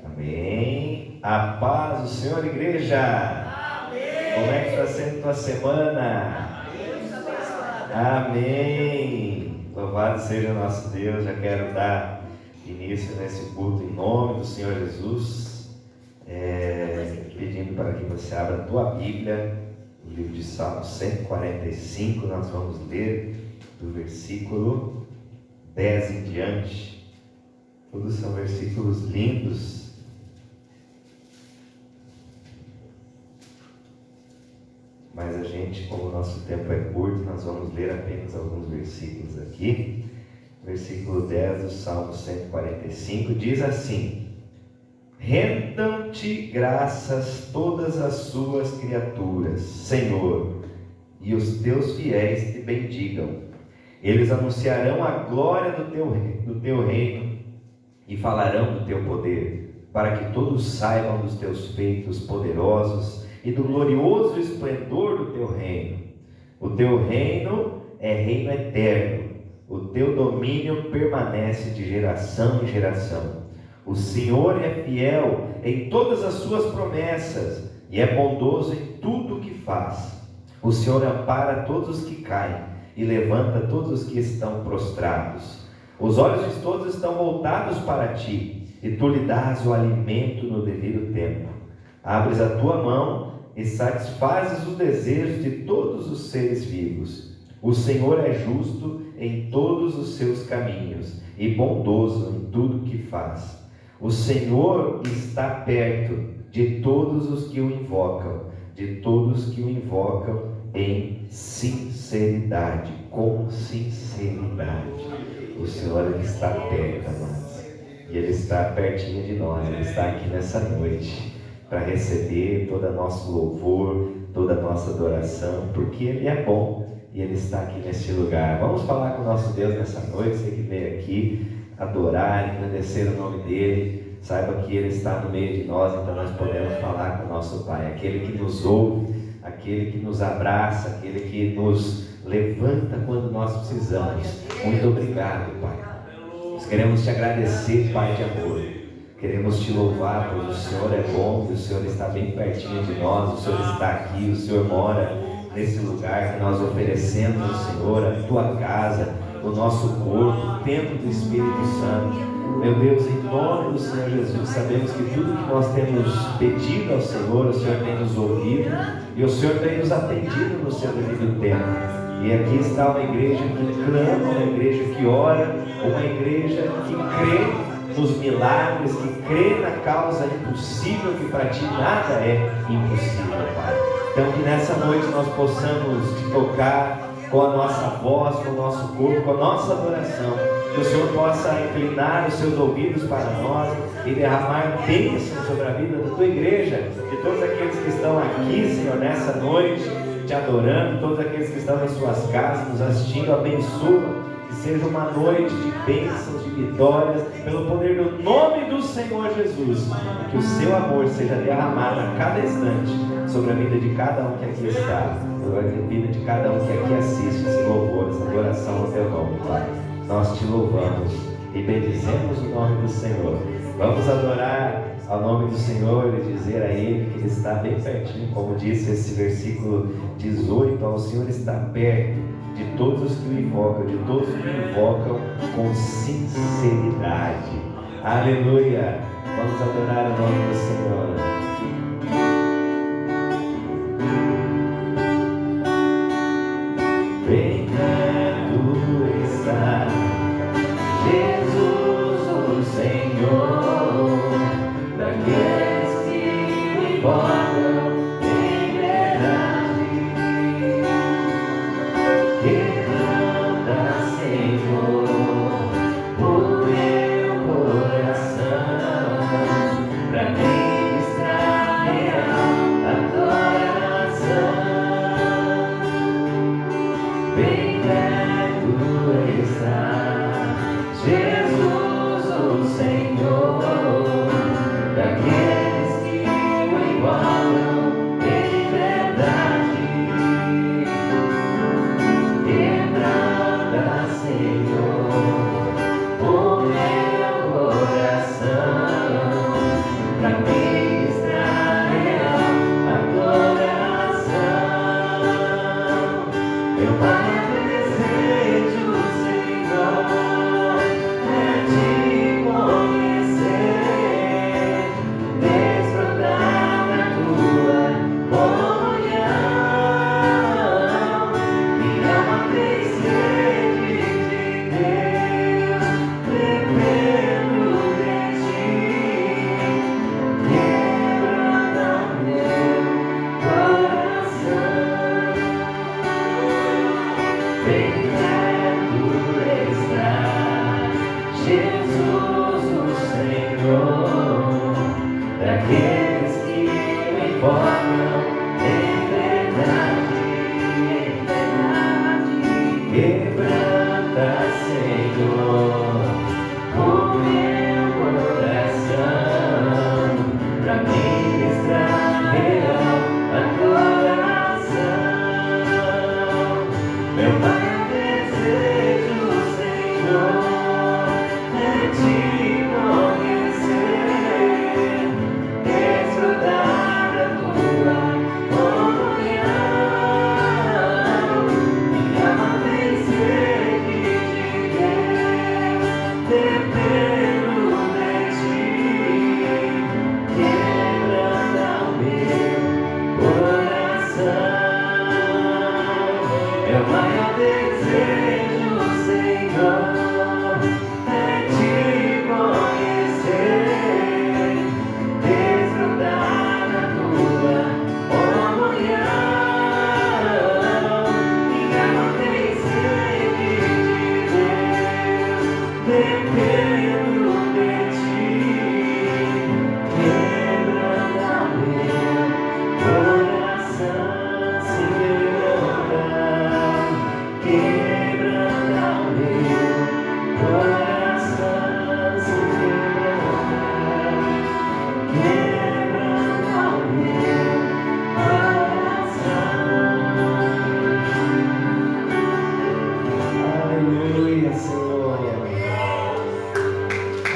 Amém. A paz do Senhor, igreja. Amém. Como é que está sendo tua semana? Amém. Louvado seja nosso Deus. Já quero dar início nesse culto em nome do Senhor Jesus, pedindo para que você abra a tua Bíblia, o livro de Salmos 145. Nós vamos ler do versículo 10 em diante. Todos são versículos lindos. Mas a gente, como o nosso tempo é curto, nós vamos ler apenas alguns versículos aqui. Versículo 10 do Salmo 145 diz assim: rendam-te graças todas as suas criaturas, Senhor, e os teus fiéis te bendigam. Eles anunciarão a glória do teu reino e falarão do teu poder, para que todos saibam dos teus feitos poderosos e do glorioso esplendor do teu reino. O teu reino é reino eterno, o teu domínio permanece de geração em geração. O Senhor é fiel em todas as suas promessas e é bondoso em tudo o que faz. O Senhor ampara todos os que caem e levanta todos os que estão prostrados. Os olhos de todos estão voltados para ti, e tu lhe dás o alimento no devido tempo. Abres a tua mão e satisfazes os desejos de todos os seres vivos. O Senhor é justo em todos os seus caminhos e bondoso em tudo que faz. O Senhor está perto de todos os que o invocam, de todos que o invocam em sinceridade, com sinceridade. O Senhor está perto, amados, e Ele está pertinho de nós. Ele está aqui nessa noite para receber todo o nosso louvor, toda a nossa adoração, porque Ele é bom e Ele está aqui neste lugar. Vamos falar com o nosso Deus nessa noite. Você que veio aqui adorar, engrandecer o nome dEle, saiba que Ele está no meio de nós, então nós podemos falar com o nosso Pai, aquele que nos ouve, aquele que nos abraça, aquele que nos levanta quando nós precisamos. Muito obrigado, Pai. Nós queremos te agradecer, Pai de amor. Queremos te louvar, pois o Senhor é bom, o Senhor está bem pertinho de nós, o Senhor está aqui, o Senhor mora nesse lugar que nós oferecemos ao Senhor, a tua casa, o nosso corpo, o templo do Espírito Santo. Meu Deus, em nome do Senhor Jesus, sabemos que tudo que nós temos pedido ao Senhor, o Senhor tem nos ouvido e o Senhor tem nos atendido no seu devido tempo. E aqui está uma igreja que clama, uma igreja que ora, uma igreja que crê nos milagres, que crê na causa impossível, que para ti nada é impossível, Pai. Então que nessa noite nós possamos te tocar com a nossa voz, com o nosso corpo, com a nossa adoração. Que o Senhor possa inclinar os seus ouvidos para nós e derramar bênção sobre a vida da tua igreja, de todos aqueles que estão aqui, Senhor, nessa noite, te adorando, todos aqueles que estão em suas casas, nos assistindo, abençoa, que seja uma noite de bênçãos, de vitórias, pelo poder do nome do Senhor Jesus, e que o seu amor seja derramado a cada instante sobre a vida de cada um que aqui está, sobre a vida de cada um que aqui assiste esse louvor, essa adoração ao teu nome, Pai. Nós te louvamos e bendizemos o nome do Senhor. Vamos adorar ao nome do Senhor e dizer a Ele que Ele está bem pertinho, como disse esse versículo 18, o Senhor está perto de todos os que o invocam, de todos que o invocam com sinceridade. Aleluia! Vamos adorar o nome do Senhor. Bem perto está Jesus, o Senhor, daqueles que me invocam em verdade. Quebranta, Senhor, o meu coração, para ministrar real adoração. Bem perto está Jesus, o Senhor, daqueles que o invocam.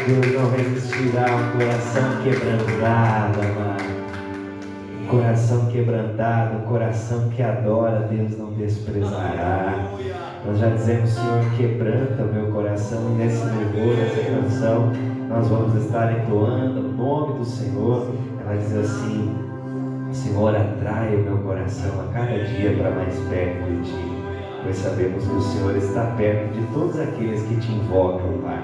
Deus não resistirá a um coração quebrantado, amado. Coração quebrantado, coração que adora, Deus não desprezará. Nós já dizemos, Senhor, quebranta o meu coração, e nesse louvor, nessa canção, nós vamos estar entoando o nome do Senhor. Ela diz assim: Senhor, atrai o meu coração a cada dia para mais perto de Ti, pois sabemos que o Senhor está perto de todos aqueles que Te invocam, Pai.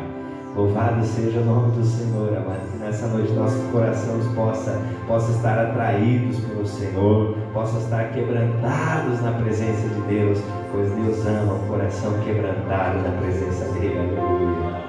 Louvado seja o nome do Senhor, amado. Que nessa noite nossos corações possa estar atraídos pelo Senhor, possa estar quebrantados na presença de Deus, pois Deus ama um coração quebrantado na presença dEle. Aleluia.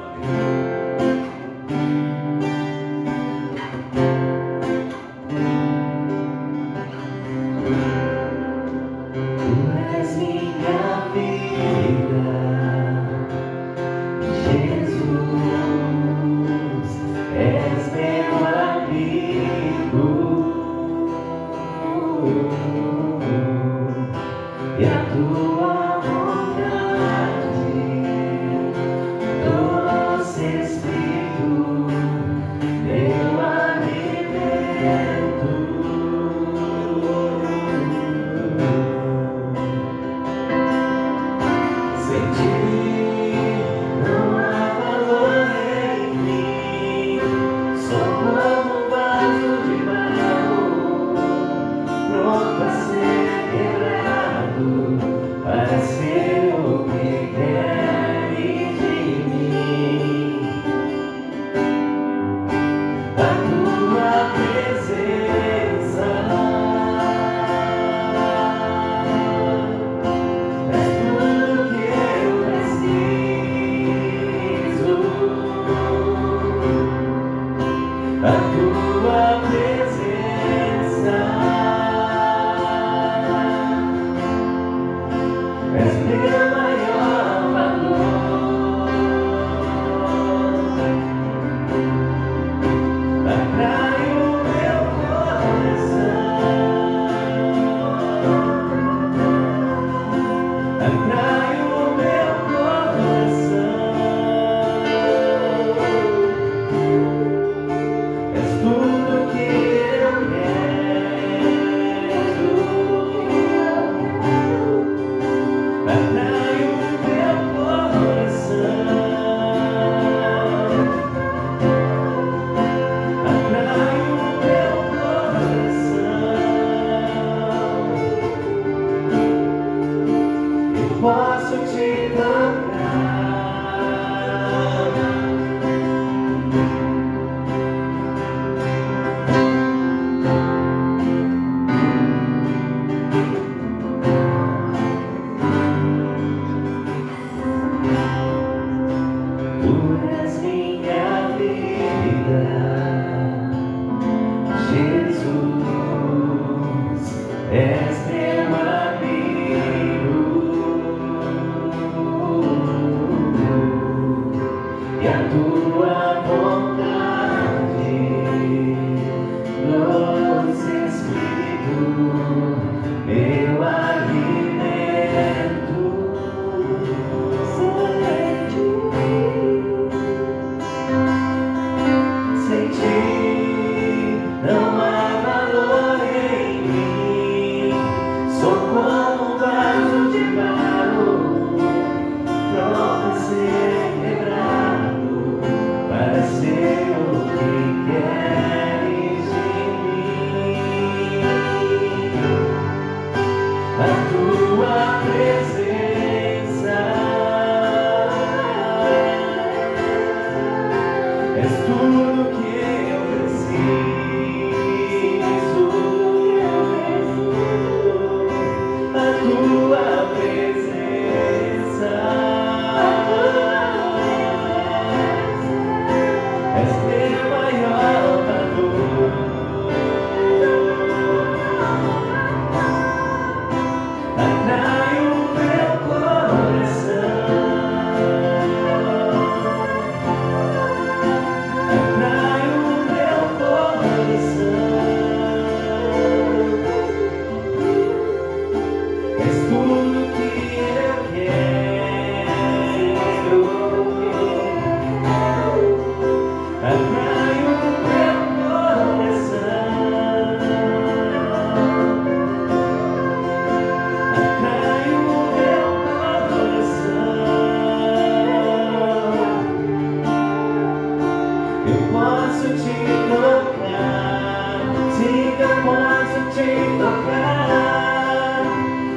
posso te tocar, sim, que eu posso te tocar,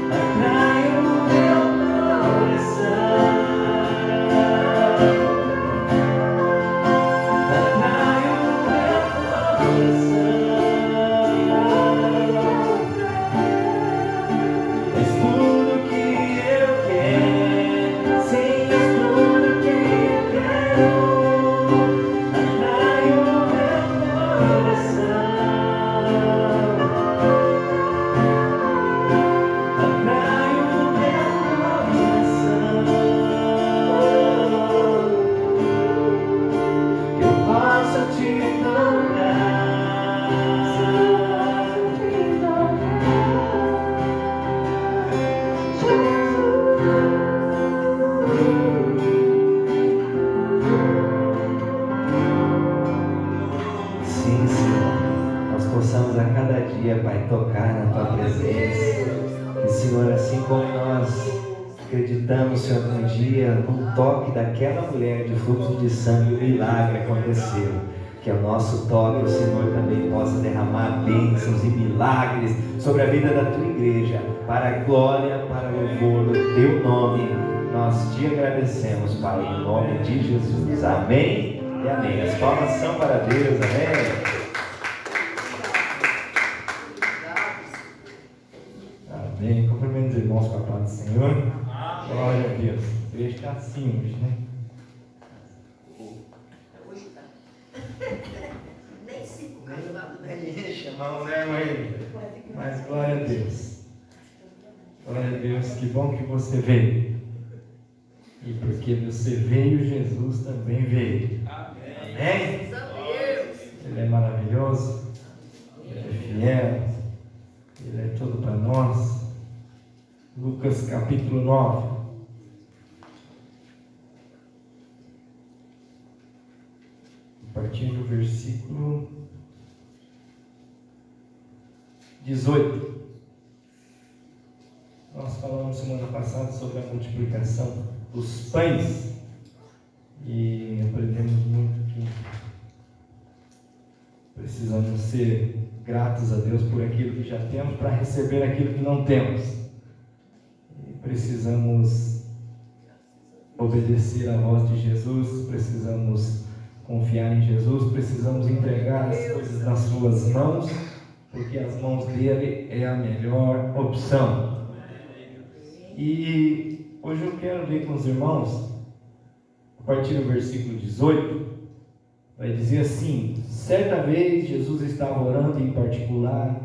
atrai o meu coração, atrai o meu coração. És tudo que eu quero, sim, és tudo que eu quero. Atrai o meu coração, atrai o meu coração. Eu posso te Sim, Senhor, nós possamos a cada dia, Pai, tocar na Tua presença. E, Senhor, assim como nós acreditamos, Senhor, que um dia, num toque daquela mulher de fluxo de sangue, um milagre aconteceu. Que o nosso toque, o Senhor, também possa derramar bênçãos e milagres sobre a vida da Tua igreja, para a glória, para o louvor do Teu nome. Nós te agradecemos, Pai, em nome de Jesus. Amém e amém. As palmas são para Deus. Amém. Amém. Cumprimento os irmãos com a paz do Senhor. Glória a Deus. A igreja está assim hoje, né? Hoje tá. Nem 5 carnaval, né? Chamamos, né, mãe? Mas glória a Deus. Glória a Deus. Que bom que você veio. E porque você veio, Jesus também veio. Amém? Ele é maravilhoso. Ele é fiel. Ele é tudo para nós. Lucas capítulo 9. A partir do versículo 18. Nós falamos semana passada sobre a multiplicação dos pães e aprendemos muito que precisamos ser gratos a Deus por aquilo que já temos para receber aquilo que não temos. E precisamos obedecer à voz de Jesus, precisamos confiar em Jesus, precisamos entregar as coisas nas suas mãos, porque as mãos dele é a melhor opção. E hoje eu quero ler com os irmãos, a partir do versículo 18, vai dizer assim: certa vez Jesus estava orando em particular,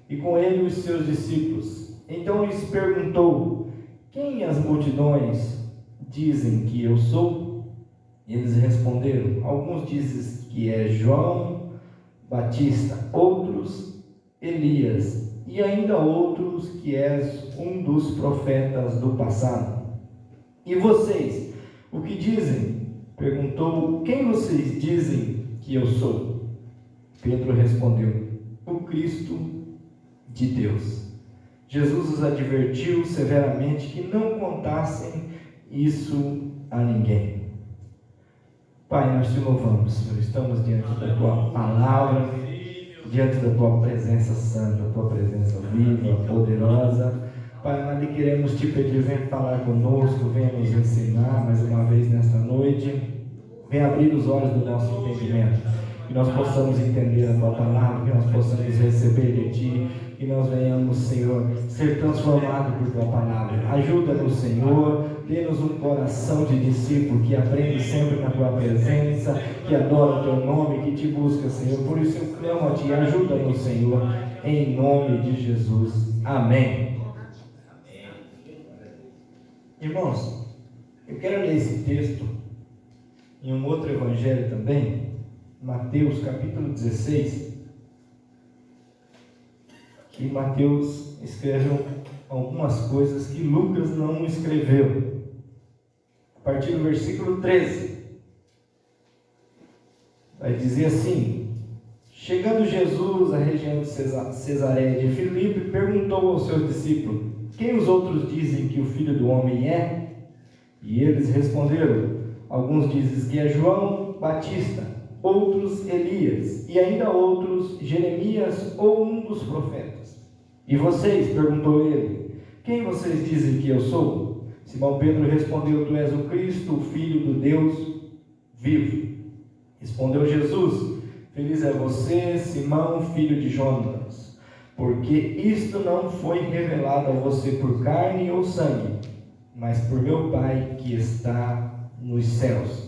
e com ele os seus discípulos. Então lhes perguntou: quem as multidões dizem que eu sou? E eles responderam: alguns dizem que é João Batista, outros Elias, e ainda outros que és um dos profetas do passado. E vocês, o que dizem? Perguntou: quem vocês dizem que eu sou? Pedro respondeu: o Cristo de Deus. Jesus os advertiu severamente que não contassem isso a ninguém. Pai, nós te louvamos, Senhor. Estamos diante da Tua palavra, diante da Tua presença santa, da Tua presença viva, poderosa. Pai, nós lhe queremos te pedir: vem falar conosco, venha nos ensinar mais uma vez nesta noite, venha abrir os olhos do nosso entendimento, que nós possamos entender a Tua palavra, que nós possamos receber de Ti, que nós venhamos, Senhor, ser transformados por Tua palavra. Ajuda-nos, Senhor, dê-nos um coração de discípulo que aprende sempre na Tua presença, que adora o Teu nome, que Te busca, Senhor. Por isso eu clamo a Ti, ajuda-nos, Senhor, em nome de Jesus. Amém. Irmãos, eu quero ler esse texto em um outro evangelho também, Mateus capítulo 16, que Mateus escreveu algumas coisas que Lucas não escreveu. A partir do versículo 13, vai dizer assim: chegando Jesus à região de Cesareia de Filipe, perguntou aos seus discípulos: quem os outros dizem que o Filho do Homem é? E eles responderam: alguns dizem que é João Batista, outros Elias, e ainda outros Jeremias ou um dos profetas. E vocês, perguntou ele, quem vocês dizem que eu sou? Simão Pedro respondeu, tu és o Cristo, o Filho do Deus vivo. Respondeu Jesus, feliz é você, Simão, filho de Jonas, porque isto não foi revelado a você por carne ou sangue, mas por meu Pai que está nos céus.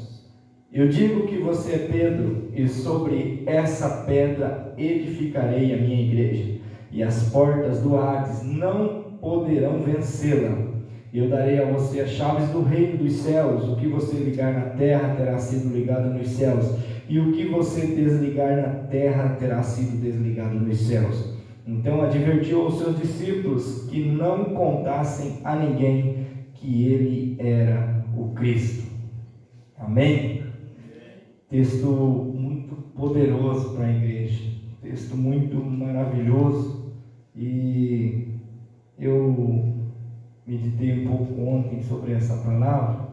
Eu digo que você é Pedro, e sobre essa pedra edificarei a minha igreja, e as portas do Hades não poderão vencê-la. Eu darei a você as chaves do reino dos céus. O que você ligar na terra terá sido ligado nos céus, e o que você desligar na terra terá sido desligado nos céus. Então advertiu aos seus discípulos que não contassem a ninguém que ele era o Cristo. Amém? Texto muito poderoso para a igreja, texto muito maravilhoso, e eu meditei um pouco ontem sobre essa palavra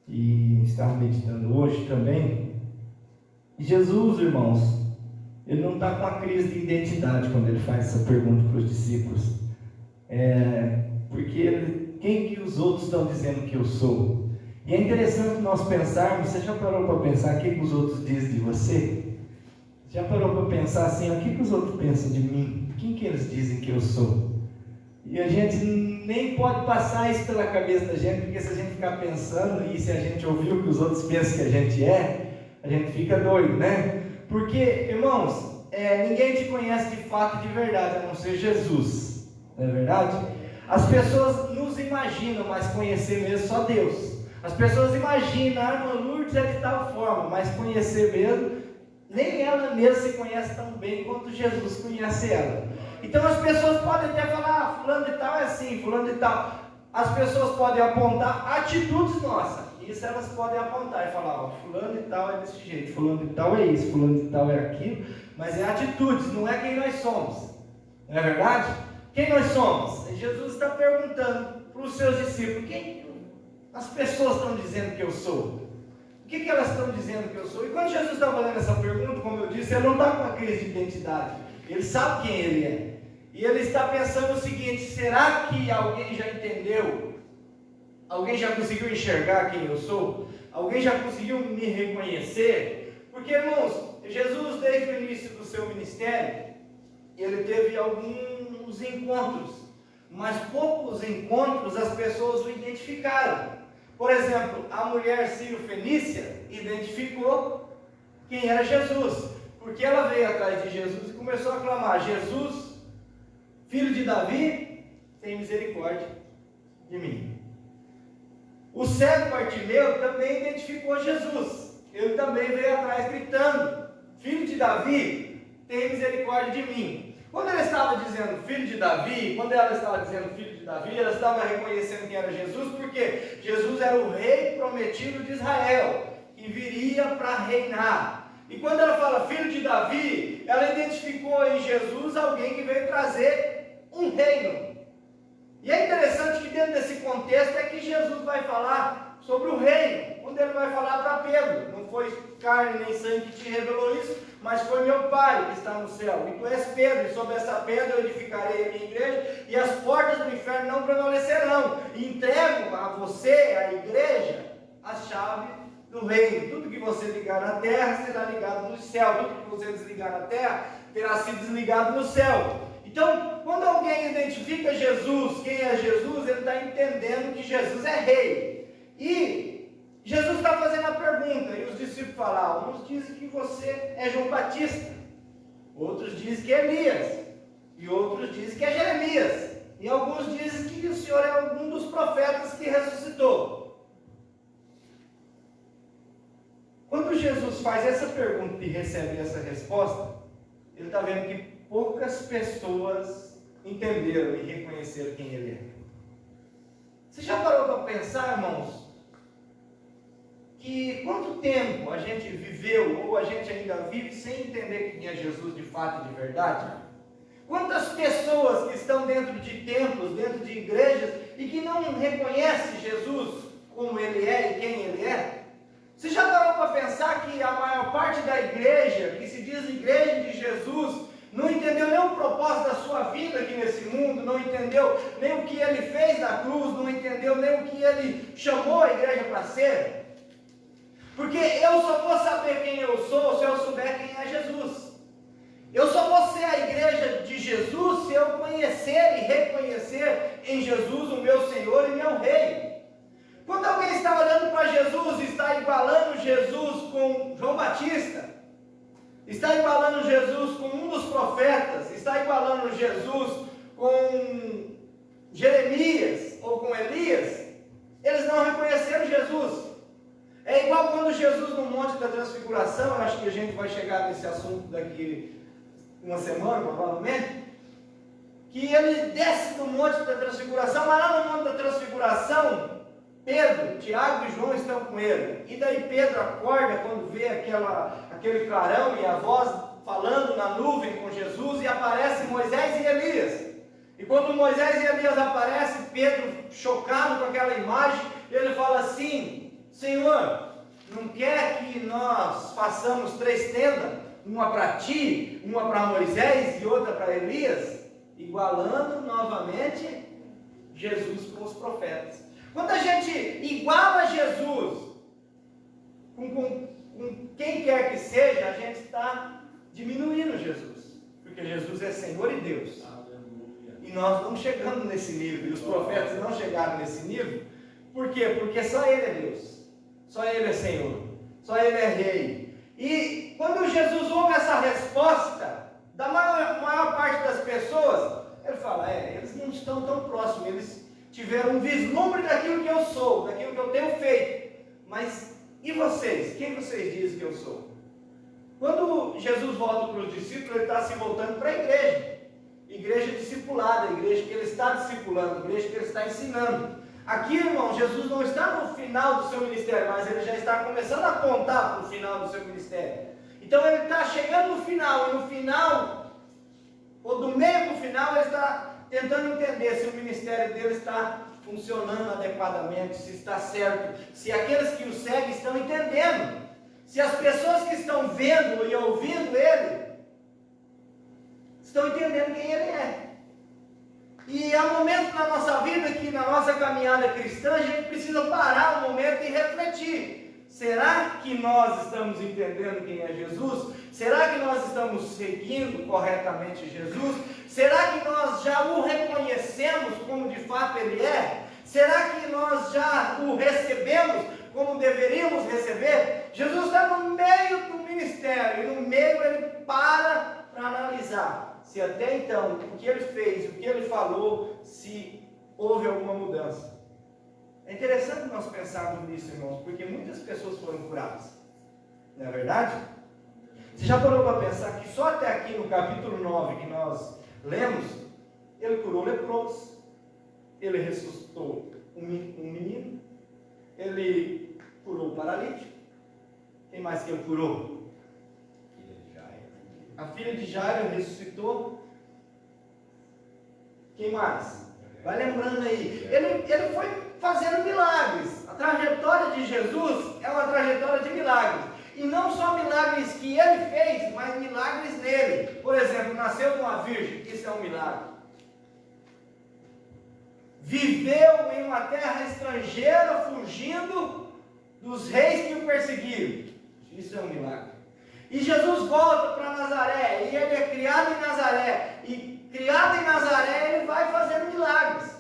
e estava meditando hoje também. E Jesus, irmãos, ele não está com uma crise de identidade quando ele faz essa pergunta para os discípulos, porque quem que os outros estão dizendo que eu sou? E é interessante nós pensarmos, você já parou para pensar o que os outros dizem de você? Já parou para pensar assim, o que os outros pensam de mim? Quem que eles dizem que eu sou? E a gente nem pode passar isso pela cabeça da gente, porque se a gente ficar pensando, e se a gente ouvir o que os outros pensam que a gente fica doido, né? Porque, irmãos, ninguém te conhece de fato e de verdade, a não ser Jesus, não é verdade? As pessoas nos imaginam, mas conhecer mesmo só Deus. As pessoas imaginam, a irmã Lourdes é de tal forma, mas conhecer mesmo, nem ela mesma se conhece tão bem quanto Jesus conhece ela. Então as pessoas podem até falar, fulano de tal é assim, fulano de tal. As pessoas podem apontar atitudes nossas. Isso elas podem apontar e falar, fulano de tal é desse jeito, fulano de tal é isso, fulano de tal é aquilo. Mas é atitudes, não é quem nós somos. Não é verdade? Quem nós somos? Jesus está perguntando para os seus discípulos, quem as pessoas estão dizendo que eu sou? O que elas estão dizendo que eu sou? E quando Jesus está fazendo essa pergunta, como eu disse, ele não está com uma crise de identidade. Ele sabe quem ele é. E ele está pensando o seguinte, será que alguém já entendeu? Alguém já conseguiu enxergar quem eu sou? Alguém já conseguiu me reconhecer? Porque, irmãos, Jesus, desde o início do seu ministério, ele teve alguns encontros, mas poucos encontros as pessoas o identificaram. Por exemplo, a mulher sírio-fenícia identificou quem era Jesus, porque ela veio atrás de Jesus e começou a clamar, Jesus, filho de Davi, tem misericórdia de mim. O cego Bartimeu também identificou Jesus, ele também veio atrás gritando, filho de Davi, tem misericórdia de mim. Quando ela estava dizendo filho de Davi, quando ela estava dizendo filho de Davi, ela estava reconhecendo quem era Jesus, porque Jesus era o rei prometido de Israel, que viria para reinar. E quando ela fala filho de Davi, ela identificou em Jesus alguém que veio trazer um reino. E é interessante que dentro desse contexto é que Jesus vai falar sobre o reino, quando ele vai falar para Pedro, não foi carne nem sangue que te revelou isso, mas foi meu Pai que está no céu, e tu és Pedro, e sobre essa pedra eu edificarei a minha igreja, e as portas do inferno não prevalecerão, e entrego a você, a igreja, a chave do reino. Tudo que você ligar na terra será ligado no céu, tudo que você desligar na terra terá sido desligado no céu. Então, quando alguém identifica Jesus, quem é Jesus, ele está entendendo que Jesus é rei. E Jesus está fazendo a pergunta, e os discípulos falam, uns dizem que você é João Batista, outros dizem que é Elias, e outros dizem que é Jeremias, e alguns dizem que o Senhor é algum dos profetas que ressuscitou. Quando Jesus faz essa pergunta e recebe essa resposta, ele está vendo que poucas pessoas entenderam e reconheceram quem ele é. Você já parou para pensar, irmãos, que quanto tempo a gente viveu, ou a gente ainda vive, sem entender quem é Jesus de fato e de verdade? Quantas pessoas que estão dentro de templos, dentro de igrejas, e que não reconhecem Jesus como ele é e quem ele é? Você já parou para pensar que a maior parte da igreja, que se diz igreja de Jesus, não entendeu nem o propósito da sua vida aqui nesse mundo, não entendeu nem o que ele fez na cruz, não entendeu nem o que ele chamou a igreja para ser? Porque eu só vou saber quem eu sou se eu souber quem é Jesus. Eu só vou ser a igreja de Jesus se eu conhecer e reconhecer em Jesus o meu Senhor e meu Rei. Quando alguém está olhando para Jesus e está igualando Jesus com João Batista, está igualando Jesus com um dos profetas, está igualando Jesus com Jeremias ou com Elias, eles não reconheceram Jesus. É igual quando Jesus no Monte da Transfiguração, eu acho que a gente vai chegar nesse assunto daqui uma semana, provavelmente, que ele desce do Monte da Transfiguração, mas lá no Monte da Transfiguração, Pedro, Tiago e João estão com ele. E daí Pedro acorda quando vê aquele clarão e a voz falando na nuvem com Jesus, e aparece Moisés e Elias. E quando Moisés e Elias aparecem, Pedro, chocado com aquela imagem, ele fala assim: Senhor, não quer que nós façamos 3 tendas? Uma para ti, uma para Moisés e outra para Elias? Igualando novamente Jesus com os profetas. Quando a gente iguala Jesus com quem quer que seja, a gente está diminuindo Jesus. Porque Jesus é Senhor e Deus. Aleluia. E nós não chegamos nesse nível. E os profetas não chegaram nesse nível. Por quê? Porque só Ele é Deus. Só Ele é Senhor. Só Ele é Rei. E quando Jesus ouve essa resposta da maior parte das pessoas, ele fala: eles não estão tão próximos, eles tiveram um vislumbre daquilo que eu sou, daquilo que eu tenho feito. Mas e vocês? Quem vocês dizem que eu sou? Quando Jesus volta para os discípulos, ele está se voltando para a igreja. Igreja discipulada, igreja que ele está discipulando, igreja que ele está ensinando. Aqui, irmão, Jesus não está no final do seu ministério, mas ele já está começando a apontar para o final do seu ministério. Então ele está chegando no final, e no final, ou do meio para o final, ele está tentando entender se o ministério dele está funcionando adequadamente, se está certo, se aqueles que o seguem estão entendendo, se as pessoas que estão vendo e ouvindo ele estão entendendo quem ele é. E há momentos na nossa vida que, na nossa caminhada cristã, a gente precisa parar um momento e refletir. Será que nós estamos entendendo quem é Jesus? Será que nós estamos seguindo corretamente Jesus? Será que nós já o reconhecemos como de fato Ele é? Será que nós já o recebemos como deveríamos receber? Jesus está no meio do ministério, e no meio ele para analisar se até então o que ele fez, o que ele falou, se houve alguma mudança. É interessante nós pensarmos nisso, irmãos, porque muitas pessoas foram curadas. Não é verdade? Você já parou para pensar que só até aqui no capítulo 9 que nós lemos, ele curou leprosos, ele ressuscitou um menino, ele curou o paralítico. Quem mais que ele curou? A filha de Jairo ressuscitou. Quem mais? Vai lembrando aí. Ele foi fazendo milagres. A trajetória de Jesus é uma trajetória de milagres. E não só milagres que ele fez, mas milagres nele. Por exemplo, nasceu de uma virgem. Isso é um milagre. Viveu em uma terra estrangeira, fugindo dos reis que o perseguiram. Isso é um milagre. E Jesus volta para Nazaré, e ele é criado em Nazaré, e criado em Nazaré ele vai fazendo milagres.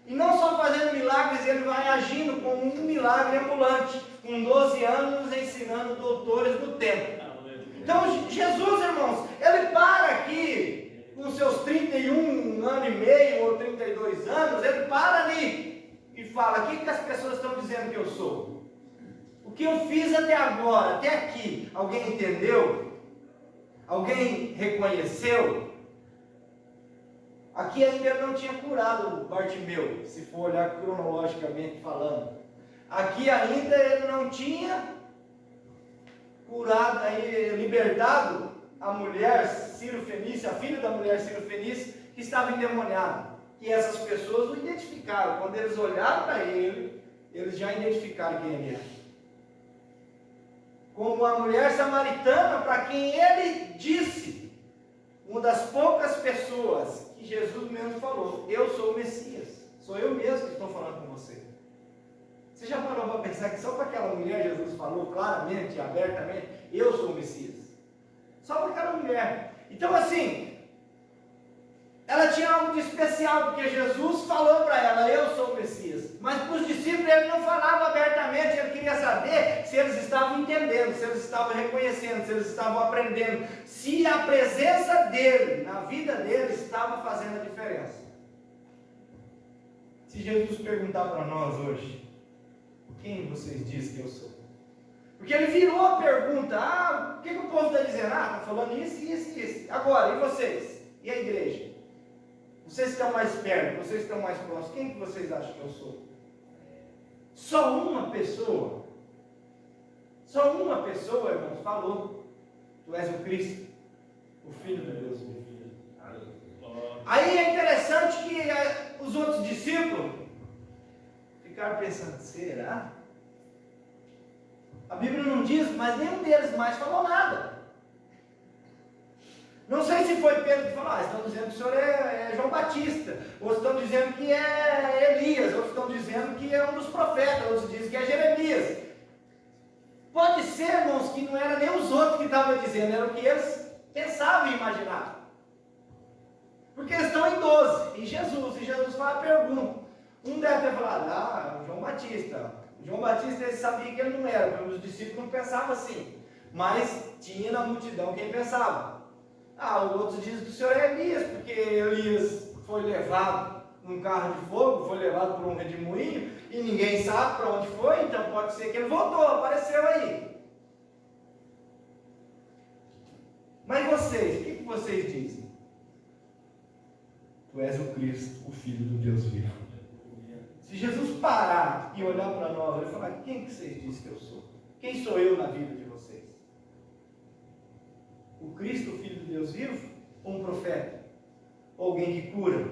E não só fazendo milagres, ele vai agindo como um milagre ambulante, com 12 anos ensinando doutores do templo. Então Jesus, irmãos, ele para aqui, com seus 31 anos e meio, ou 32 anos, ele para ali, e fala: o que as pessoas estão dizendo que eu sou? O que eu fiz até agora, até aqui, alguém entendeu? Alguém reconheceu? Aqui ainda ele não tinha curado Bartimeu, se for olhar cronologicamente falando. Aqui ainda ele não tinha curado, libertado a mulher Ciro-Fenícia, a filha da mulher Ciro-Fenícia, que estava endemoniada. E essas pessoas o identificaram. Quando eles olharam para ele, eles já identificaram quem ele era. como a mulher samaritana, para quem ele disse, uma das poucas pessoas que Jesus mesmo falou: eu sou o Messias, sou eu mesmo que estou falando com você. Você já parou para pensar que só para aquela mulher Jesus falou claramente, abertamente: eu sou o Messias? Só para aquela mulher. Então assim, ela tinha algo de especial, porque Jesus falou para ela: eu sou o Messias. Mas para os discípulos ele não falava abertamente, ele queria saber se eles estavam entendendo, se eles estavam reconhecendo, se eles estavam aprendendo, se a presença dele, na vida deles, estava fazendo a diferença. Se Jesus perguntar para nós hoje: quem vocês dizem que eu sou? Porque ele virou a pergunta: o que o povo está dizendo? Está falando isso, isso e isso. Agora, e vocês? E a igreja? Vocês estão mais perto, vocês estão mais próximos, quem que vocês acham que eu sou? Só uma pessoa, irmãos, falou: tu és o Cristo, o Filho de Deus vivo. Aí é interessante que os outros discípulos ficaram pensando: será? A Bíblia não diz, mas nenhum deles mais falou nada. Não sei se foi Pedro que falou: estão dizendo que o senhor é João Batista, outros estão dizendo que é Elias, outros estão dizendo que é um dos profetas, outros dizem que é Jeremias. Pode ser, irmãos, que não era nem os outros que estavam dizendo, era o que eles pensavam e imaginavam. Porque eles estão em 12, e Jesus faz a pergunta. Um deve ter falado: João Batista. João Batista, ele sabia que ele não era, porque os discípulos não pensavam assim, mas tinha na multidão quem pensava. Outros dizem que o senhor é Elias, porque Elias foi levado num carro de fogo, foi levado por um redemoinho, e ninguém sabe para onde foi, então pode ser que ele voltou, apareceu aí. Mas vocês, o que vocês dizem? Tu és o Cristo, o Filho do Deus vivo. Se Jesus parar e olhar para nós, ele falar: quem que vocês dizem que eu sou? Quem sou eu na vida de vocês? O Cristo, o Filho de Deus vivo? Ou um profeta? Ou alguém que cura?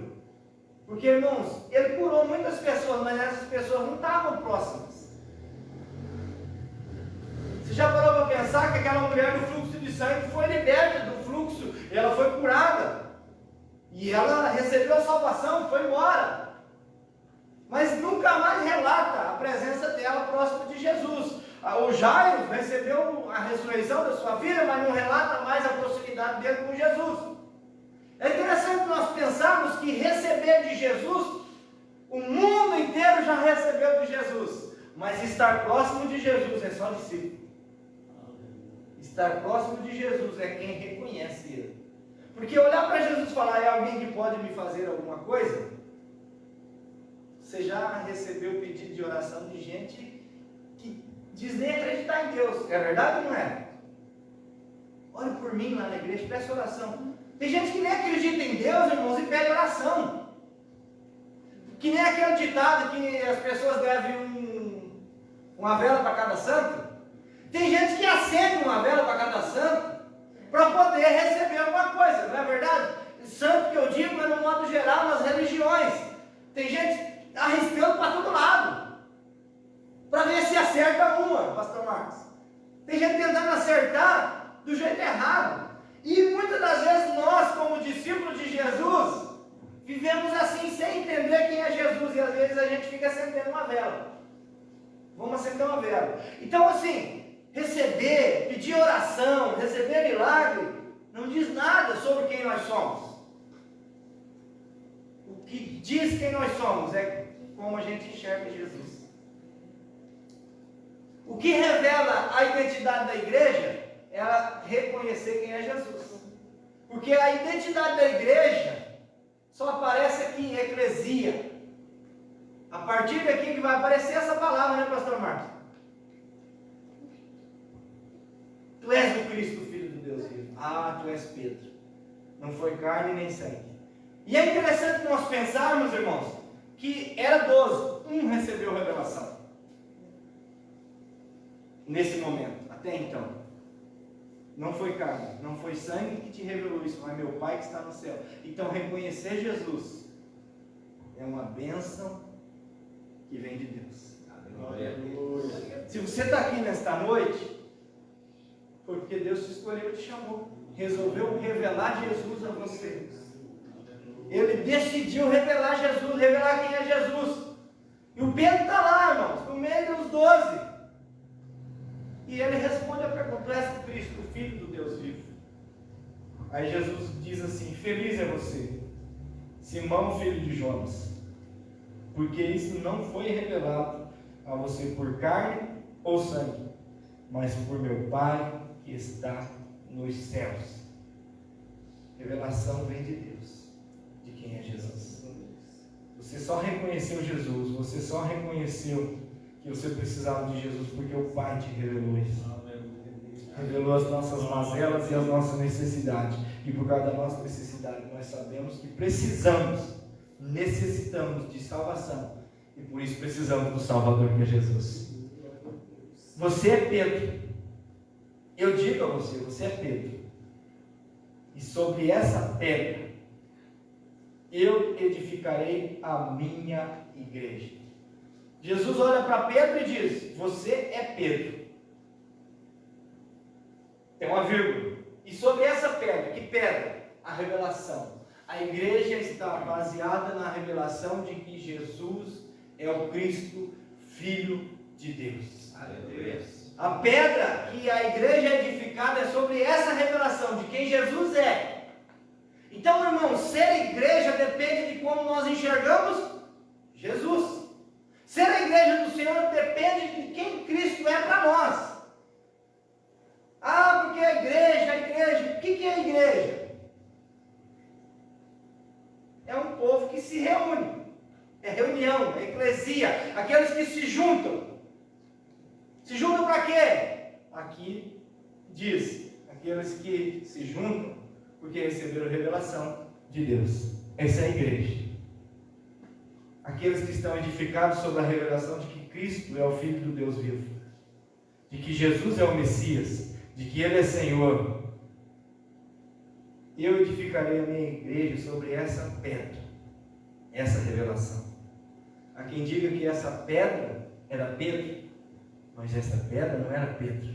Porque, irmãos, ele curou muitas pessoas, mas essas pessoas não estavam próximas. Você já parou para pensar que aquela mulher do fluxo de sangue foi liberta do fluxo, ela foi curada, e ela recebeu a salvação, foi embora, mas nunca mais relata a presença dela próxima de Jesus. O Jairo recebeu a ressurreição da sua vida, mas não relata mais a proximidade dele com Jesus. É interessante nós pensarmos que receber de Jesus, o mundo inteiro já recebeu de Jesus, mas estar próximo de Jesus é só discípulo. Estar próximo de Jesus é quem reconhece Ele. Porque olhar para Jesus e falar: é alguém que pode me fazer alguma coisa? Você já recebeu pedido de oração de gente que diz nem acreditar em Deus. É verdade ou não é? Ore por mim lá na igreja, peça oração. Tem gente que nem acredita em Deus, irmãos, e pede oração. Que nem aquele ditado que as pessoas devem uma vela para cada santo. Tem gente que acende uma vela para cada santo para poder receber alguma coisa, não é verdade? Santo que eu digo é no modo geral nas religiões. Tem gente arriscando para todo lado para ver se acerta uma, pastor Marcos. Tem gente tentando acertar do jeito errado. E muitas das vezes nós, como discípulos de Jesus, vivemos assim sem entender quem é Jesus. E às vezes a gente fica acendendo uma vela. Vamos acender uma vela. Então assim, receber, pedir oração, receber milagre, não diz nada sobre quem nós somos. O que diz quem nós somos é como a gente enxerga Jesus. O que revela a identidade da igreja é ela reconhecer quem é Jesus. Porque a identidade da igreja só aparece aqui em eclesia. A partir daqui que vai aparecer essa palavra, né, pastor Marcos? Tu és o Cristo, o Filho de Deus vivo. Tu és Pedro. Não foi carne nem sangue. E é interessante nós pensarmos, irmãos, que era 12. Um recebeu revelação. Nesse momento, até então. Não foi carne, não foi sangue que te revelou isso, mas meu Pai que está no céu. Então reconhecer Jesus é uma bênção que vem de Deus. Aleluia. Se você está aqui nesta noite Foi porque Deus te escolheu e te chamou. Resolveu revelar Jesus a você. Ele decidiu revelar Jesus, revelar quem é Jesus. E o Pedro está lá, irmãos, no meio dos 12. E ele responde a pergunta: tu és o Cristo, o Filho do Deus vivo. Aí Jesus diz assim: feliz é você, Simão, filho de Jonas, porque isso não foi revelado a você por carne ou sangue, mas por meu Pai que está nos céus. Revelação vem de Deus, de quem é Jesus. Você só reconheceu Jesus, você só reconheceu que você precisava de Jesus porque o Pai te revelou isso. Revelou as nossas mazelas e as nossas necessidades. E por causa da nossa necessidade, nós sabemos que necessitamos de salvação. E por isso precisamos do Salvador, que é Jesus. Você é Pedro. Eu digo a você, você é Pedro. E sobre essa pedra, eu edificarei a minha igreja. Jesus olha para Pedro e diz: você é Pedro. Tem uma vírgula. E sobre essa pedra, que pedra? A revelação. A igreja está baseada na revelação de que Jesus é o Cristo, Filho de Deus. Aleluia. A pedra que a igreja é edificada é sobre essa revelação de quem Jesus é. Então, irmão, ser igreja depende de como nós enxergamos Jesus. Ser a igreja do Senhor depende de quem Cristo é para nós. Ah, porque a igreja. O que é a igreja? É um povo que se reúne. É reunião, é eclesia. Aqueles que se juntam. Se juntam para quê? Aqui diz: aqueles que se juntam porque receberam a revelação de Deus. Essa é a igreja. Aqueles que estão edificados sobre a revelação de que Cristo é o Filho do Deus vivo. De que Jesus é o Messias. De que Ele é Senhor. Eu edificarei a minha igreja sobre essa pedra. Essa revelação. Há quem diga que essa pedra era Pedro. Mas essa pedra não era Pedro.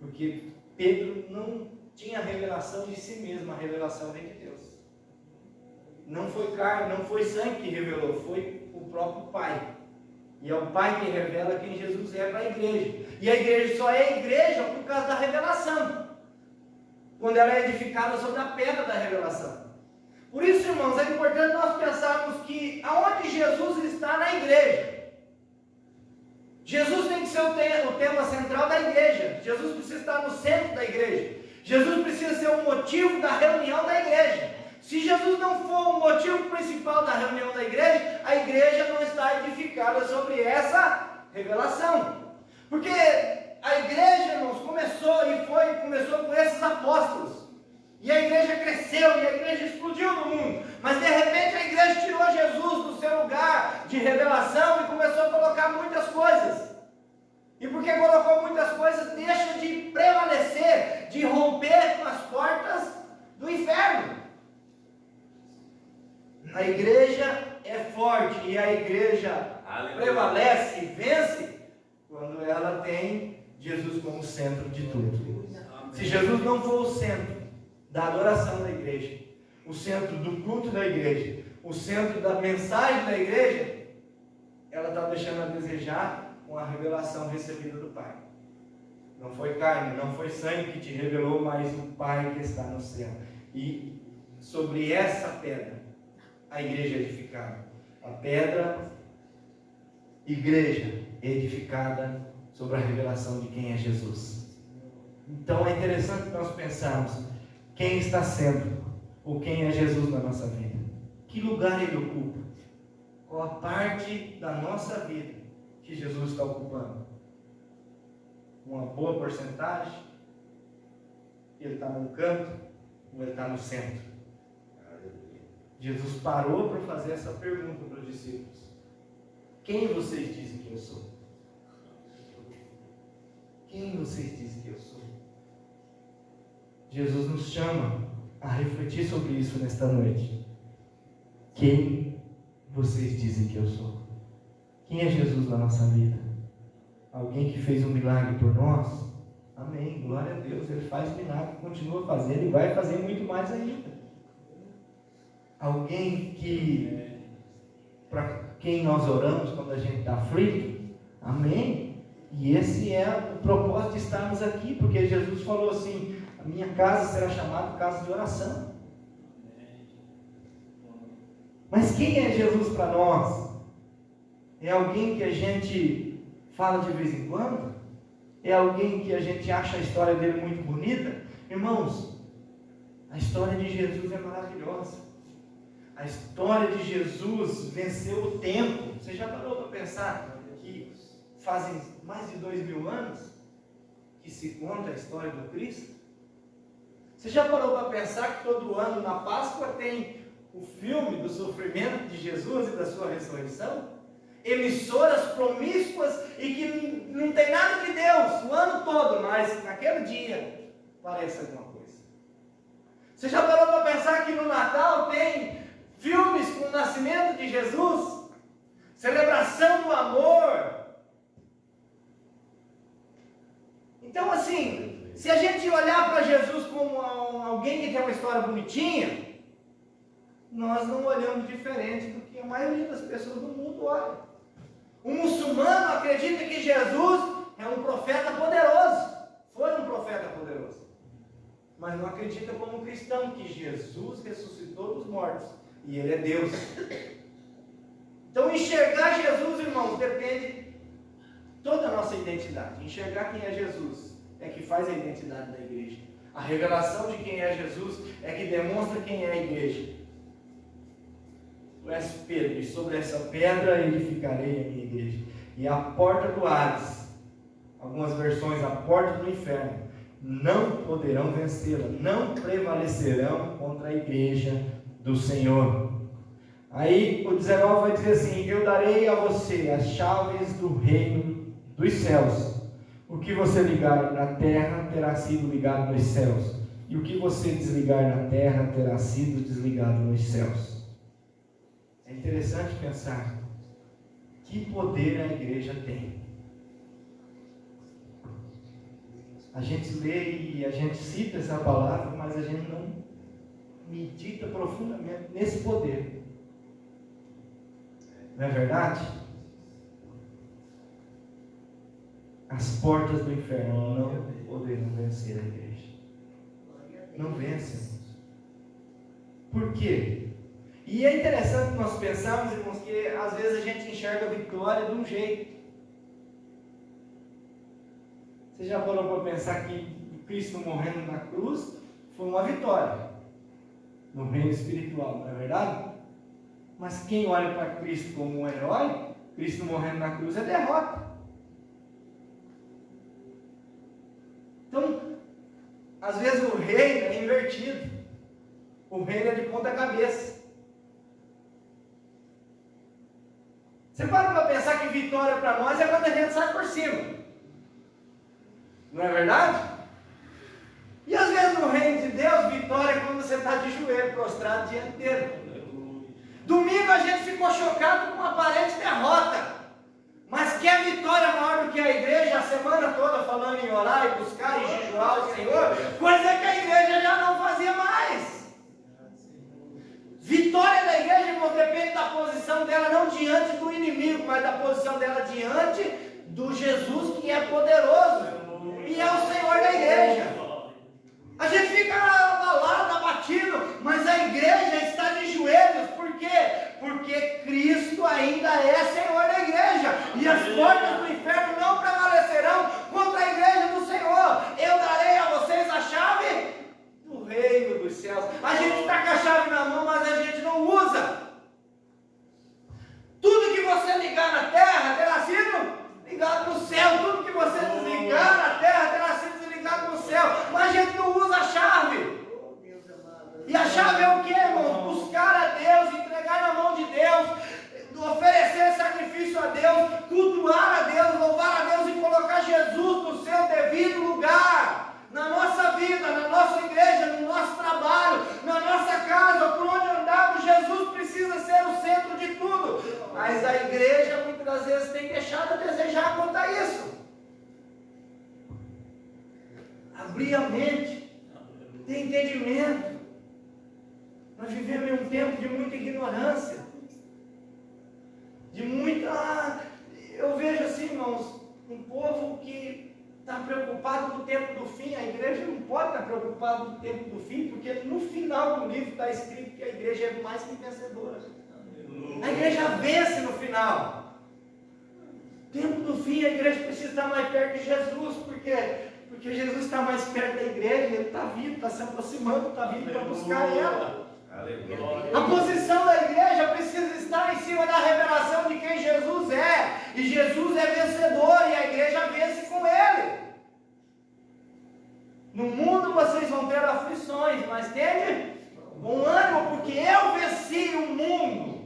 Porque Pedro não tinha a revelação de si mesmo. A revelação vem de Deus. Não foi carne, não foi sangue que revelou. Foi o próprio Pai. E é o Pai que revela quem Jesus é para a igreja. E a igreja só é igreja por causa da revelação. Quando ela é edificada sobre a pedra da revelação. Por isso, irmãos, é importante nós pensarmos que aonde Jesus está na igreja. Jesus tem que ser o tema central da igreja. Jesus precisa estar no centro da igreja. Jesus precisa ser o motivo da reunião da igreja. Se Jesus não for o motivo principal da reunião da igreja, a igreja não está edificada sobre essa revelação. Porque a igreja, irmãos, começou com esses apóstolos. E a igreja cresceu, e a igreja explodiu no mundo. Mas de repente a igreja tirou Jesus do seu lugar de revelação e começou a colocar muitas coisas. E porque colocou muitas coisas, deixa de prevalecer, de romper com as portas do inferno. A igreja é forte e a igreja prevalece e vence quando ela tem Jesus como centro de tudo. Se Jesus não for o centro da adoração da igreja, o centro do culto da igreja, o centro da mensagem da igreja, ela está deixando a desejar com a revelação recebida do Pai. Não foi carne, não foi sangue que te revelou, mas o Pai que está no céu. E sobre essa pedra, a igreja é edificada. A pedra, igreja edificada sobre a revelação de quem é Jesus. Então é interessante nós pensarmos quem está sendo ou quem é Jesus na nossa vida. Que lugar ele ocupa? Qual a parte da nossa vida que Jesus está ocupando? Uma boa porcentagem? Ele está num canto ou ele está no centro? Jesus parou para fazer essa pergunta para os discípulos: quem vocês dizem que eu sou? Quem vocês dizem que eu sou? Jesus nos chama a refletir sobre isso nesta noite. Quem vocês dizem que eu sou? Quem é Jesus na nossa vida? Alguém que fez um milagre por nós? Amém, glória a Deus. Ele faz milagre, continua fazendo e vai fazer muito mais ainda. Alguém que, para quem nós oramos quando a gente está aflito, amém? E esse é o propósito de estarmos aqui, porque Jesus falou assim: a minha casa será chamada casa de oração. Mas quem é Jesus para nós? É alguém que a gente fala de vez em quando? É alguém que a gente acha a história dele muito bonita? Irmãos, a história de Jesus é maravilhosa. A história de Jesus venceu o tempo. Você já parou para pensar que fazem mais de 2000 anos que se conta a história do Cristo? Você já parou para pensar que todo ano na Páscoa tem o filme do sofrimento de Jesus e da sua ressurreição? Emissoras promíscuas e que não tem nada de Deus o ano todo, mas naquele dia parece alguma coisa. Você já parou para pensar que no Natal tem filmes com o nascimento de Jesus? Celebração do amor. Então assim, se a gente olhar para Jesus como alguém que tem uma história bonitinha, nós não olhamos diferente do que a maioria das pessoas do mundo olha. O muçulmano acredita que Jesus é um profeta poderoso. Foi um profeta poderoso. Mas não acredita como cristão que Jesus ressuscitou dos mortos. E Ele é Deus. Então enxergar Jesus, irmãos, depende de toda a nossa identidade. Enxergar quem é Jesus é que faz a identidade da igreja. A revelação de quem é Jesus é que demonstra quem é a igreja. Tu és Pedro, e sobre essa pedra edificarei a minha igreja. E a porta do Hades, algumas versões, a porta do inferno, não poderão vencê-la, não prevalecerão contra a igreja do Senhor. Aí o 19 vai dizer assim: eu darei a você as chaves do reino dos céus. O que você ligar na terra terá sido ligado nos céus, e o que você desligar na terra terá sido desligado nos céus. É interessante pensar que poder a igreja tem. A gente lê e a gente cita essa palavra, mas a gente não medita profundamente nesse poder. Não é verdade? As portas do inferno não poderão vencer a igreja. Não vencem. Por quê? E é interessante nós pensarmos, irmãos, que às vezes a gente enxerga a vitória de um jeito. Você já parou para pensar que Cristo morrendo na cruz foi uma vitória no reino espiritual, não é verdade? Mas quem olha para Cristo como um herói, Cristo morrendo na cruz é derrota. Então, às vezes o reino é invertido. O reino é de ponta cabeça. Você para pensar que vitória para nós é quando a gente sai por cima. Não é verdade? E às vezes no reino de Deus, vitória é quando você está de joelho, prostrado diante dele. Domingo a gente ficou chocado com uma aparente derrota. Mas quer vitória maior do que a igreja a semana toda falando em orar e buscar e jejuar o Senhor? Coisa que a igreja já não fazia mais. Vitória da igreja, irmão, depende da posição dela, não diante do inimigo, mas da posição dela diante do Jesus que é poderoso e é o Senhor da igreja. A gente fica abalado, abatido, mas a igreja está de joelhos. Por quê? Porque Cristo ainda é Senhor da igreja e as portas do inferno não prevalecerão contra a igreja do Senhor. Eu darei a vocês a chave do reino dos céus. A gente está com a chave na mão, mas a gente não usa. Tudo que você ligar na terra terá sido ligado no céu. Tudo que você desligar na terra terá sido desligado no céu. Mas a gente não usa a chave. E a chave é o que, irmão? Buscar a Deus, entregar na mão de Deus, oferecer sacrifício a Deus, cultuar a Deus, louvar a Deus e colocar Jesus no seu devido lugar. Na nossa vida, na nossa igreja, no nosso trabalho, na nossa casa. abrir a mente, ter entendimento. Nós vivemos em um tempo de muita ignorância, de muita... Eu vejo assim, irmãos, um povo que está preocupado com o tempo do fim. A igreja não pode estar preocupada com o tempo do fim, porque no final do livro está escrito que a igreja é mais que vencedora. A igreja vence no final. Tempo do fim, a igreja precisa estar mais perto de Jesus, porque Jesus está mais perto da igreja, ele está vindo, está se aproximando, está vindo para buscar ela. A posição da igreja precisa estar em cima da revelação de quem Jesus é, e Jesus é vencedor, e a igreja vence com ele. No mundo vocês vão ter aflições, mas tende bom ânimo, porque eu venci o mundo.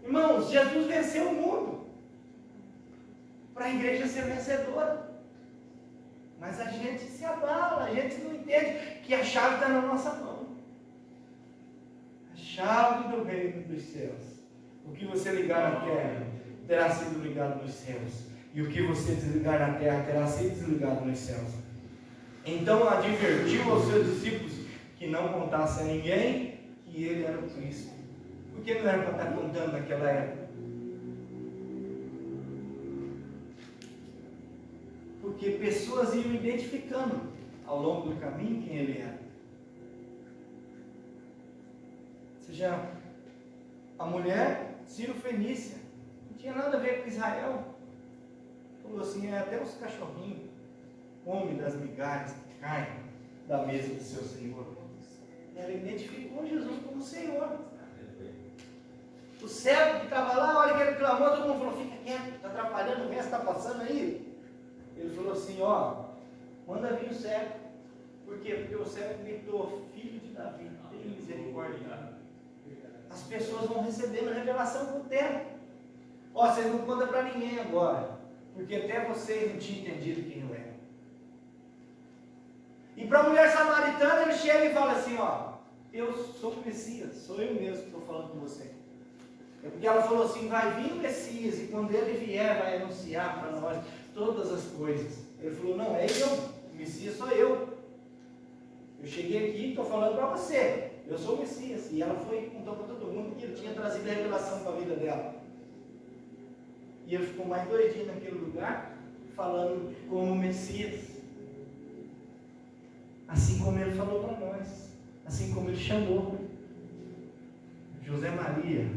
Irmãos, Jesus venceu o mundo para a igreja ser vencedora. Mas a gente se abala, a gente não entende que a chave está na nossa mão. A chave do reino dos céus. O que você ligar na terra terá sido ligado nos céus, e o que você desligar na terra terá sido desligado nos céus. Então advertiu aos seus discípulos que não contassem a ninguém que ele era o Cristo. Por que não era para estar contando naquela época? Porque pessoas iam identificando ao longo do caminho quem ele era. Ou seja, a mulher Ciro-Fenícia não tinha nada a ver com Israel. Falou assim: é até os cachorrinhos comem das migalhas que caem da mesa do seu Senhor. Ela identificou Jesus como Senhor. O cego que estava lá, a hora que ele clamou, todo mundo falou: fica quieto, está atrapalhando, o resto está passando aí. Ele falou assim: ó, manda vir o cego. Por quê? Porque o cego gritou: filho de Davi, tem misericórdia. As pessoas vão recebendo a revelação com o tempo. Ó, vocês não contam para ninguém agora, porque até vocês não tinham entendido quem eu era. E para a mulher samaritana ele chega e fala assim: ó, eu sou o Messias, sou eu mesmo que estou falando com você. É porque ela falou assim: vai vir o Messias, e quando ele vier vai anunciar para nós todas as coisas. Ele falou: não, é eu, o Messias sou eu. Eu cheguei aqui e estou falando para você, eu sou o Messias. E ela foi e contou para todo mundo que ele tinha trazido a revelação para a vida dela. E ele ficou mais doidinho naquele lugar, falando como o Messias. Assim como ele falou para nós, assim como ele chamou José Maria.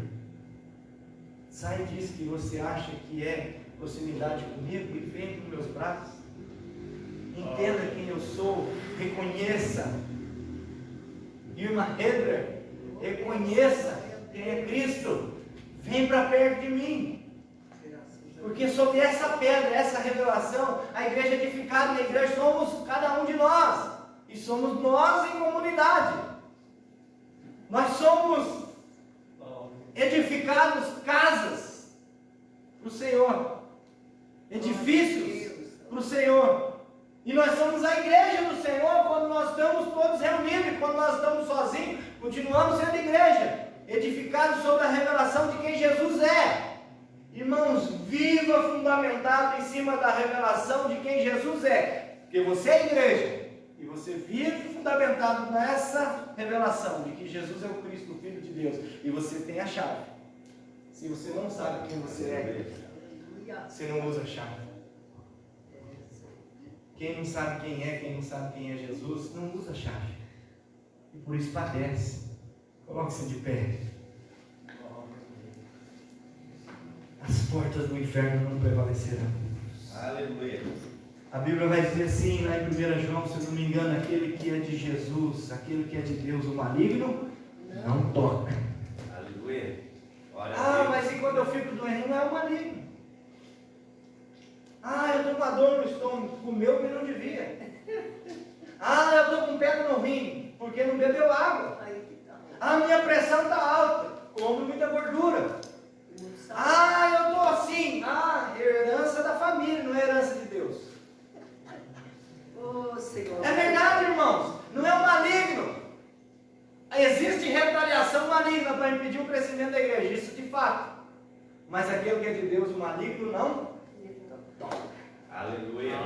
Sai disso que você acha que é proximidade comigo e vem para os meus braços. Entenda quem eu sou, reconheça. Irmã Hedra, reconheça quem é Cristo. Vem para perto de mim. Porque sobre essa pedra, essa revelação, a igreja é edificada, e a igreja somos cada um de nós. E somos nós em comunidade. Nós somos edificados casas para o Senhor, edifícios para o Senhor, e nós somos a igreja do Senhor quando nós estamos todos reunidos, e quando nós estamos sozinhos, continuamos sendo igreja, edificados sobre a revelação de quem Jesus é. Irmãos, viva fundamentado em cima da revelação de quem Jesus é, porque você é igreja, e você vive fundamentado nessa revelação de que Jesus é o Cristo, o Filho de Deus, e você tem a chave. Se você não sabe quem você é, você não usa a chave. Quem não sabe quem não sabe quem é Jesus, não usa a chave. E por isso padece. Coloque-se de pé. As portas do inferno não prevalecerão. Aleluia. A Bíblia vai dizer assim, lá em 1 João, se eu não me engano, aquele que é de Jesus, aquele que é de Deus, o maligno, não toca. Aleluia. Mas e quando eu fico doente? Não é o maligno. Eu estou com uma dor no estômago, comeu que não devia. Eu estou com pedra no rim, porque não bebeu água. Minha pressão está alta, come muita gordura. Eu estou assim. Herança da família, não é herança de Deus. É verdade, irmãos, não é o maligno. Existe retaliação maligna para impedir o crescimento da igreja, isso de fato. Mas aquele que é de Deus, o maligno não toca. Aleluia.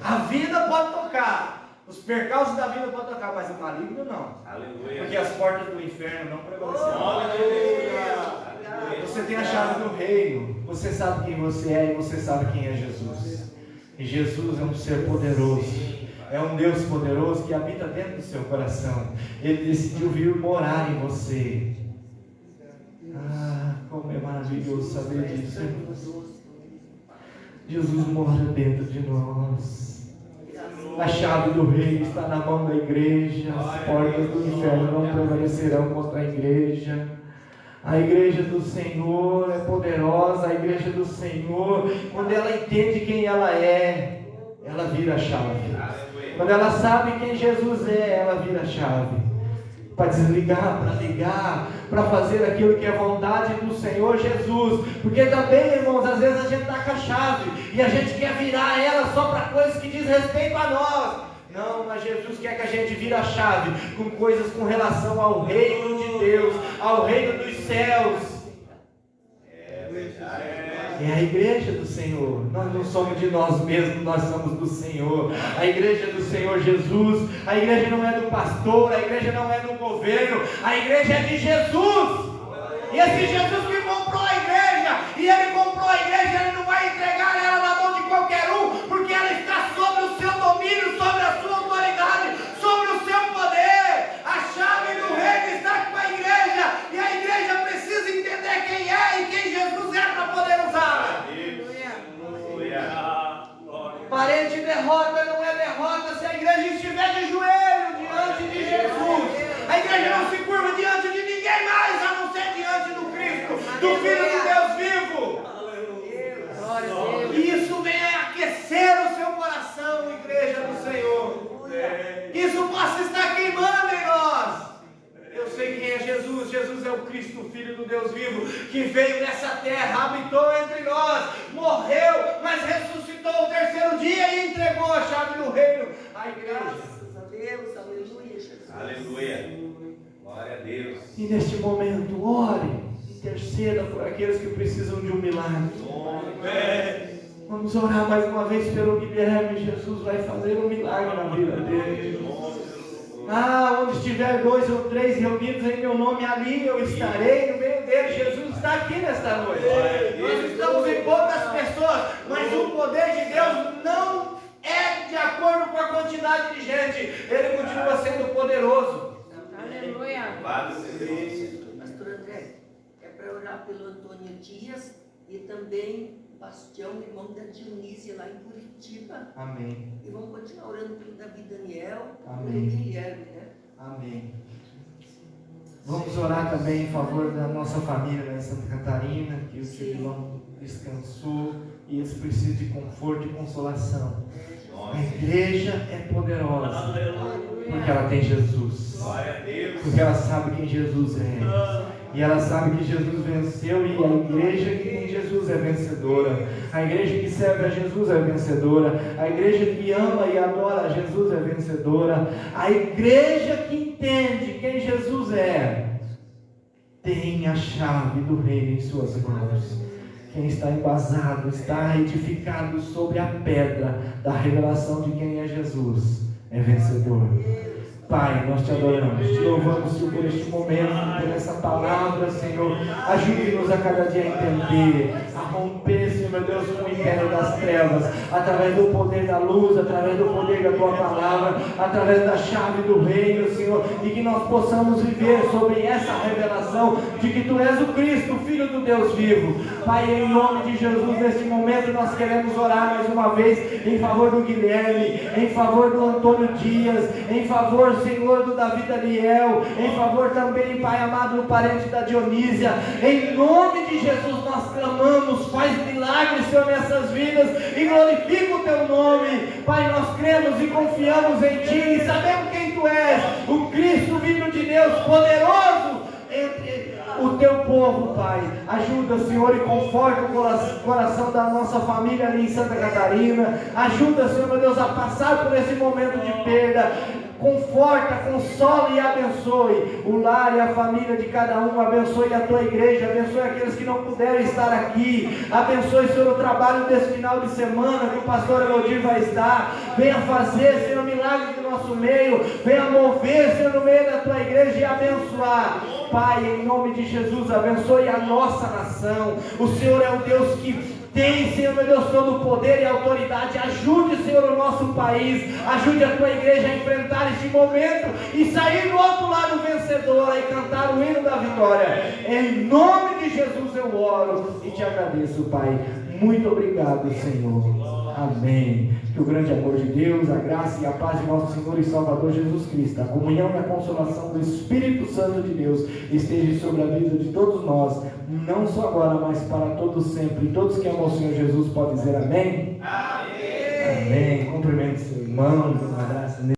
A vida pode tocar, os percalços da vida podem tocar, mas o maligno não. Aleluia. Porque as portas do inferno não prevalecerão. Aleluia. Você tem a chave do reino, você sabe quem você é e você sabe quem é Jesus. E Jesus é um ser poderoso, é um Deus poderoso que habita dentro do seu coração. Ele decidiu vir morar em você. Ah, como é maravilhoso saber disso. Jesus mora dentro de nós. A chave do reino está na mão da igreja. As portas do inferno não prevalecerão contra a igreja. A igreja do Senhor é poderosa. A igreja do Senhor, quando ela entende quem ela é, ela vira a chave. Quando ela sabe quem Jesus é, ela vira a chave. Para desligar, para ligar, para fazer aquilo que é vontade do Senhor Jesus. Porque também, irmãos, às vezes a gente está com a chave e a gente quer virar ela só para coisas que diz respeito a nós. Não, mas Jesus quer que a gente vire a chave com coisas com relação ao reino de Deus, ao reino dos céus. É a igreja do Senhor. Nós não somos de nós mesmos, nós somos do Senhor. A igreja do Senhor Jesus. A igreja não é do pastor, a igreja não é do governo, a igreja é de Jesus. E esse Jesus que comprou a igreja, e ele comprou a igreja, ele não vai entregar ela na mão de qualquer um, porque ela está sobre o seu domínio, sobre a sua autoridade, sobre o seu poder. A chave do reino está com a igreja, e a igreja precisa entender quem é e quem Jesus é para poder usá-la. Parente, derrota não é derrota se a igreja estiver de joelho diante de Jesus. A igreja não se curva diante de ninguém mais, a não ser diante do Cristo, do Filho do Deus vivo. E isso vem aquecer o seu coração, igreja do Senhor. Que isso possa estar queimando em nós. Eu sei quem é Jesus. Jesus é o Cristo, o Filho do Deus vivo, que veio nessa terra, habitou entre nós, morreu, mas ressuscitou o terceiro dia e entregou a chave do reino à igreja. Graças a Deus, aleluia, Jesus. Aleluia. Glória a Deus. E neste momento, ore, interceda por aqueles que precisam de um milagre. Vamos orar mais uma vez pelo Guilherme. Jesus vai fazer um milagre na vida dele. Onde estiver 2 ou 3 reunidos em meu nome, ali eu estarei no meio deles. Jesus está aqui nesta noite. Nós estamos em poucas pessoas, mas o poder de Deus não é de acordo com a quantidade de gente. Ele continua sendo poderoso. Aleluia. Pastor André, é para orar pelo Antônio Dias e também o Bastião, irmão da Dionísia, lá em Curitiba. Amém. E vamos continuar orando pelo Davi Daniel e Amém. pelo Guilherme, né? Amém. Vamos orar também em favor da nossa família lá em Santa Catarina, que o seu irmão descansou e eles precisam de conforto e consolação. A igreja é poderosa porque ela tem Jesus, Glória a Deus. porque ela sabe quem Jesus é. E ela sabe que Jesus venceu, e a igreja que tem Jesus é vencedora. A igreja que serve a Jesus é vencedora. A igreja que ama e adora a Jesus é vencedora. A igreja que entende quem Jesus é tem a chave do reino em suas mãos. Quem está embasado, está edificado sobre a pedra da revelação de quem é Jesus, é vencedor. Pai, nós te adoramos, te louvamos por este momento, por essa palavra, Senhor. Ajude-nos a cada dia a entender, a romper, Senhor meu Deus, com o império das trevas, através do poder da luz, através do poder da tua palavra, através da chave do reino, Senhor, e que nós possamos viver sobre essa revelação de que tu és o Cristo, o Filho do Deus vivo. Pai, em nome de Jesus, neste momento nós queremos orar mais uma vez em favor do Guilherme, em favor do Antônio Dias, em favor, Senhor, do Davi Daniel, em favor também, Pai amado, do parente da Dionísia. Em nome de Jesus nós clamamos, faz milagres, Senhor, nessas vidas e glorifica o teu nome. Pai, nós cremos e confiamos em ti e sabemos quem tu és, o Cristo, Filho de Deus, poderoso entre o teu povo, Pai. Ajuda, Senhor, e conforta o coração da nossa família ali em Santa Catarina. Ajuda, Senhor, meu Deus, a passar por esse momento de perda. Conforta, consola e abençoe o lar e a família de cada um. Abençoe a tua igreja, abençoe aqueles que não puderam estar aqui. Abençoe, Senhor, o trabalho desse final de semana que o pastor Elodie vai estar. Venha fazer, Senhor, milagres no nosso meio. Venha mover, Senhor, no meio da tua igreja e abençoar. Pai, em nome de Jesus, abençoe a nossa nação. O Senhor é o Deus que tem, Senhor, meu Deus, todo o poder e autoridade. Ajude, Senhor, o nosso país. Ajude a tua igreja a enfrentar este momento e sair do outro lado vencedora e cantar o hino da vitória. Em nome de Jesus eu oro e te agradeço, Pai. Muito obrigado, Senhor. Amém. Que o grande amor de Deus, a graça e a paz de nosso Senhor e Salvador Jesus Cristo, a comunhão e a consolação do Espírito Santo de Deus esteja sobre a vida de todos nós, não só agora, mas para todos sempre. E todos que amam o Senhor Jesus podem dizer amém? Amém. Amém. Cumprimente seu irmão, dê um abraço nele.